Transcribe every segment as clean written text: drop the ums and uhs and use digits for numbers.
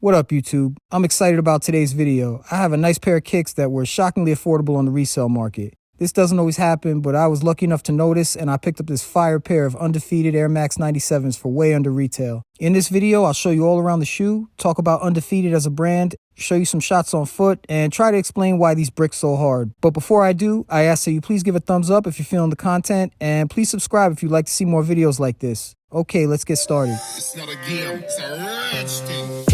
What up, YouTube? I'm excited about today's video. I have a nice pair of kicks that were shockingly affordable on the resale market. This doesn't always happen, but I was lucky enough to notice, and I picked up this fire pair of Undefeated Air Max 97s for way under retail. In this video, I'll show you all around the shoe, talk about Undefeated as a brand, show you some shots on foot, and try to explain why these brick so hard. But before I do, I ask that you please give a thumbs up if you're feeling the content, and please subscribe if you'd like to see more videos like this. Okay, let's get started. It's not a game, it's a rich thing.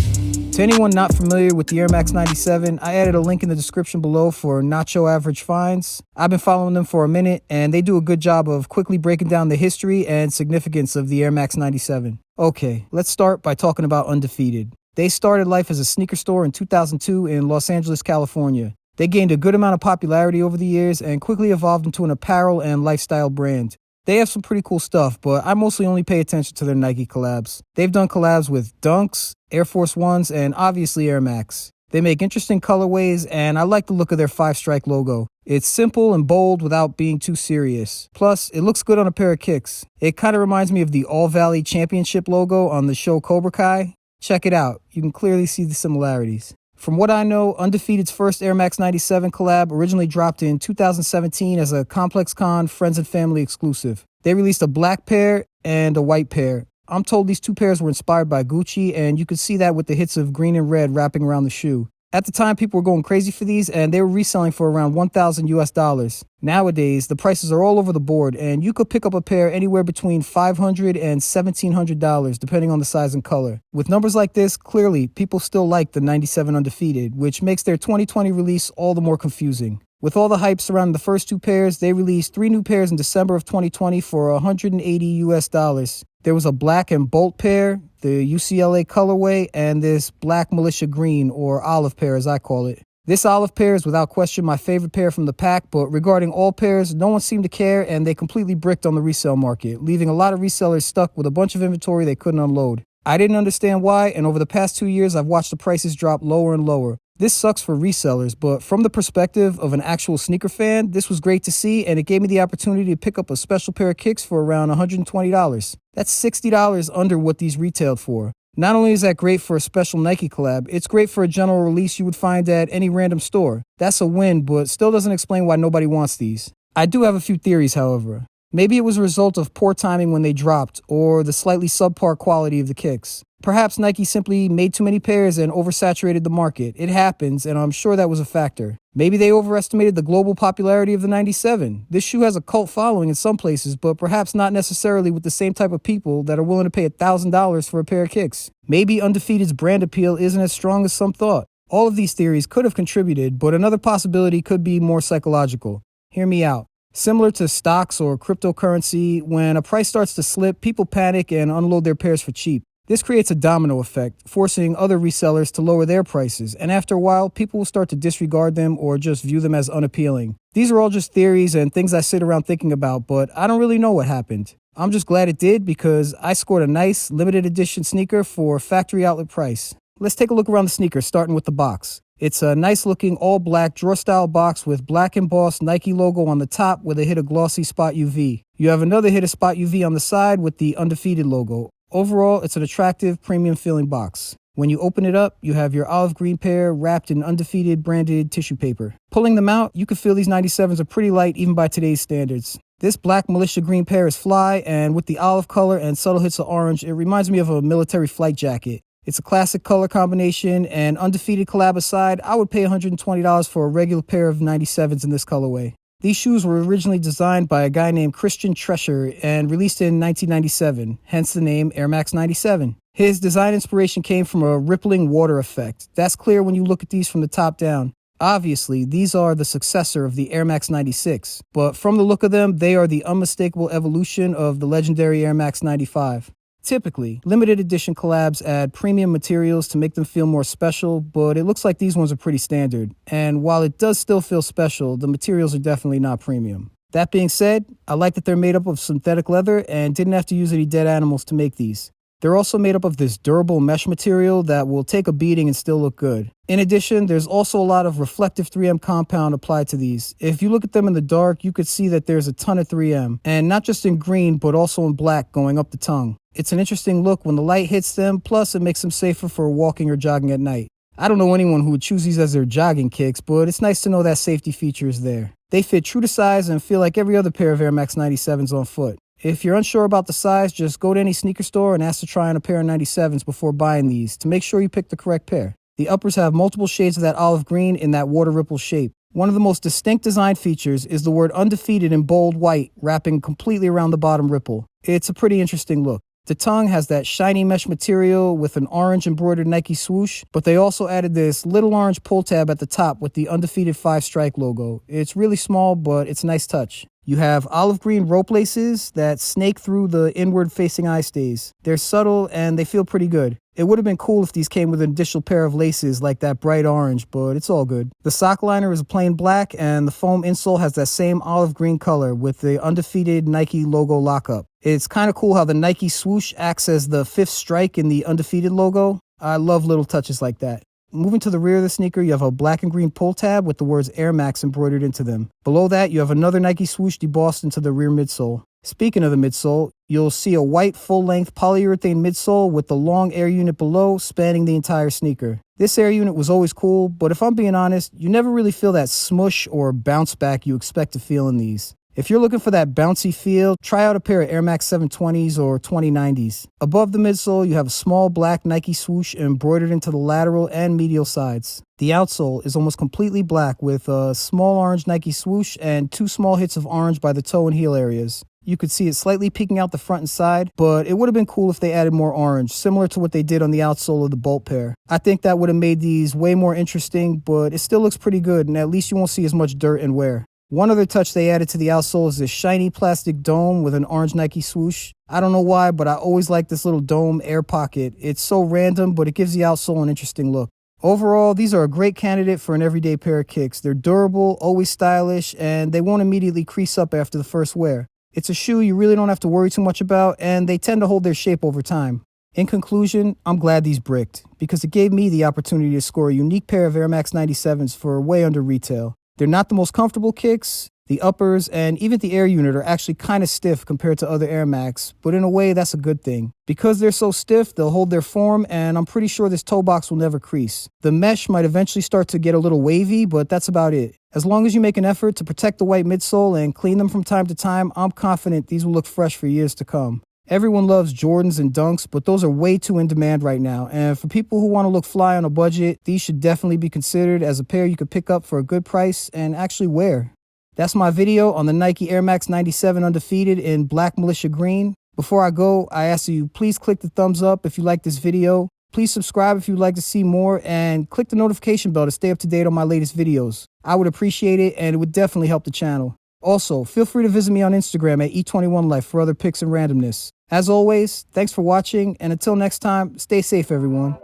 To anyone not familiar with the Air Max 97, I added a link in the description below for Nacho Average Finds. I've been following them for a minute, and they do a good job of quickly breaking down the history and significance of the Air Max 97. Okay, let's start by talking about Undefeated. They started life as a sneaker store in 2002 in Los Angeles, California. They gained a good amount of popularity over the years and quickly evolved into an apparel and lifestyle brand. They have some pretty cool stuff, but I mostly only pay attention to their Nike collabs. They've done collabs with Dunks, Air Force Ones, and obviously Air Max. They make interesting colorways, and I like the look of their 5-strike logo. It's simple and bold without being too serious. Plus, it looks good on a pair of kicks. It kind of reminds me of the All Valley Championship logo on the show Cobra Kai. Check it out. You can clearly see the similarities. From what I know, Undefeated's first Air Max 97 collab originally dropped in 2017 as a Complex Con Friends and Family exclusive. They released a black pair and a white pair. I'm told these two pairs were inspired by Gucci, and you could see that with the hits of green and red wrapping around the shoe. At the time, people were going crazy for these, and they were reselling for around $1,000 US. Nowadays, the prices are all over the board, and you could pick up a pair anywhere between $500 and $1,700, depending on the size and color. With numbers like this, clearly, people still like the 97 Undefeated, which makes their 2020 release all the more confusing. With all the hype surrounding the first two pairs, they released 3 new pairs in December of 2020 for $180 US. There was a black and bolt pair, the UCLA colorway, and this black militia green, or olive pair as I call it. This olive pair is without question my favorite pair from the pack, but regarding all pairs, no one seemed to care, and they completely bricked on the resale market, leaving a lot of resellers stuck with a bunch of inventory they couldn't unload. I didn't understand why, and over the past 2 years, I've watched the prices drop lower and lower. This sucks for resellers, but from the perspective of an actual sneaker fan, this was great to see, and it gave me the opportunity to pick up a special pair of kicks for around $120. That's $60 under what these retailed for. Not only is that great for a special Nike collab, it's great for a general release you would find at any random store. That's a win, but still doesn't explain why nobody wants these. I do have a few theories, however. Maybe it was a result of poor timing when they dropped, or the slightly subpar quality of the kicks. Perhaps Nike simply made too many pairs and oversaturated the market. It happens, and I'm sure that was a factor. Maybe they overestimated the global popularity of the 97. This shoe has a cult following in some places, but perhaps not necessarily with the same type of people that are willing to pay $1,000 for a pair of kicks. Maybe Undefeated's brand appeal isn't as strong as some thought. All of these theories could have contributed, but another possibility could be more psychological. Hear me out. Similar to stocks or cryptocurrency, when a price starts to slip, people panic and unload their pairs for cheap. This creates a domino effect, forcing other resellers to lower their prices, and after a while, people will start to disregard them or just view them as unappealing. These are all just theories and things I sit around thinking about, but I don't really know what happened. I'm just glad it did because I scored a nice, limited edition sneaker for factory outlet price. Let's take a look around the sneaker, starting with the box. It's a nice-looking all-black drawer-style box with black embossed Nike logo on the top with a hit of glossy Spot UV. You have another hit of Spot UV on the side with the Undefeated logo. Overall, it's an attractive, premium-feeling box. When you open it up, you have your olive green pair wrapped in Undefeated branded tissue paper. Pulling them out, you can feel these 97s are pretty light even by today's standards. This black militia green pair is fly, and with the olive color and subtle hits of orange, it reminds me of a military flight jacket. It's a classic color combination, and Undefeated collab aside, I would pay $120 for a regular pair of 97s in this colorway. These shoes were originally designed by a guy named Christian Trescher and released in 1997, hence the name Air Max 97. His design inspiration came from a rippling water effect. That's clear when you look at these from the top down. Obviously, these are the successor of the Air Max 96, but from the look of them, they are the unmistakable evolution of the legendary Air Max 95. Typically, limited edition collabs add premium materials to make them feel more special, but it looks like these ones are pretty standard. And while it does still feel special, the materials are definitely not premium. That being said, I like that they're made up of synthetic leather and didn't have to use any dead animals to make these. They're also made up of this durable mesh material that will take a beating and still look good. In addition, there's also a lot of reflective 3M compound applied to these. If you look at them in the dark, you could see that there's a ton of 3M, and not just in green, but also in black going up the tongue. It's an interesting look when the light hits them, plus it makes them safer for walking or jogging at night. I don't know anyone who would choose these as their jogging kicks, but it's nice to know that safety feature is there. They fit true to size and feel like every other pair of Air Max 97s on foot. If you're unsure about the size, just go to any sneaker store and ask to try on a pair of 97s before buying these to make sure you pick the correct pair. The uppers have multiple shades of that olive green in that water ripple shape. One of the most distinct design features is the word undefeated in bold white wrapping completely around the bottom ripple. It's a pretty interesting look. The tongue has that shiny mesh material with an orange embroidered Nike swoosh, but they also added this little orange pull tab at the top with the undefeated 5-strike logo. It's really small, but it's a nice touch. You have olive green rope laces that snake through the inward-facing eye stays. They're subtle and they feel pretty good. It would have been cool if these came with an additional pair of laces like that bright orange, but it's all good. The sock liner is plain black and the foam insole has that same olive green color with the undefeated Nike logo lockup. It's kind of cool how the Nike swoosh acts as the 5th strike in the undefeated logo. I love little touches like that. Moving to the rear of the sneaker, you have a black and green pull tab with the words Air Max embroidered into them. Below that, you have another Nike swoosh debossed into the rear midsole. Speaking of the midsole, you'll see a white full-length polyurethane midsole with the long air unit below spanning the entire sneaker. This air unit was always cool, but if I'm being honest, you never really feel that smush or bounce back you expect to feel in these. If you're looking for that bouncy feel, try out a pair of Air Max 720s or 2090s. Above the midsole, you have a small black Nike swoosh embroidered into the lateral and medial sides. The outsole is almost completely black with a small orange Nike swoosh and 2 small hits of orange by the toe and heel areas. You could see it slightly peeking out the front and side, but it would have been cool if they added more orange, similar to what they did on the outsole of the Bolt pair. I think that would have made these way more interesting, but it still looks pretty good, and at least you won't see as much dirt and wear. One other touch they added to the outsole is this shiny plastic dome with an orange Nike swoosh. I don't know why, but I always like this little dome air pocket. It's so random, but it gives the outsole an interesting look. Overall, these are a great candidate for an everyday pair of kicks. They're durable, always stylish, and they won't immediately crease up after the first wear. It's a shoe you really don't have to worry too much about, and they tend to hold their shape over time. In conclusion, I'm glad these bricked, because it gave me the opportunity to score a unique pair of Air Max 97s for way under retail. They're not the most comfortable kicks. The uppers and even the air unit are actually kind of stiff compared to other Air Max, but in a way that's a good thing. Because they're so stiff, they'll hold their form, and I'm pretty sure this toe box will never crease. The mesh might eventually start to get a little wavy, but that's about it. As long as you make an effort to protect the white midsole and clean them from time to time, I'm confident these will look fresh for years to come. Everyone loves Jordans and Dunks, but those are way too in demand right now. And for people who want to look fly on a budget, these should definitely be considered as a pair you could pick up for a good price and actually wear. That's my video on the Nike Air Max 97 Undefeated in Black Militia Green. Before I go, I ask you please click the thumbs up if you like this video. Please subscribe if you'd like to see more, and click the notification bell to stay up to date on my latest videos. I would appreciate it, and it would definitely help the channel. Also, feel free to visit me on Instagram at E21Life for other pics and randomness. As always, thanks for watching, and until next time, stay safe, everyone.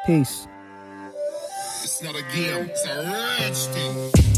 Peace. It's not a game, it's a rich thing.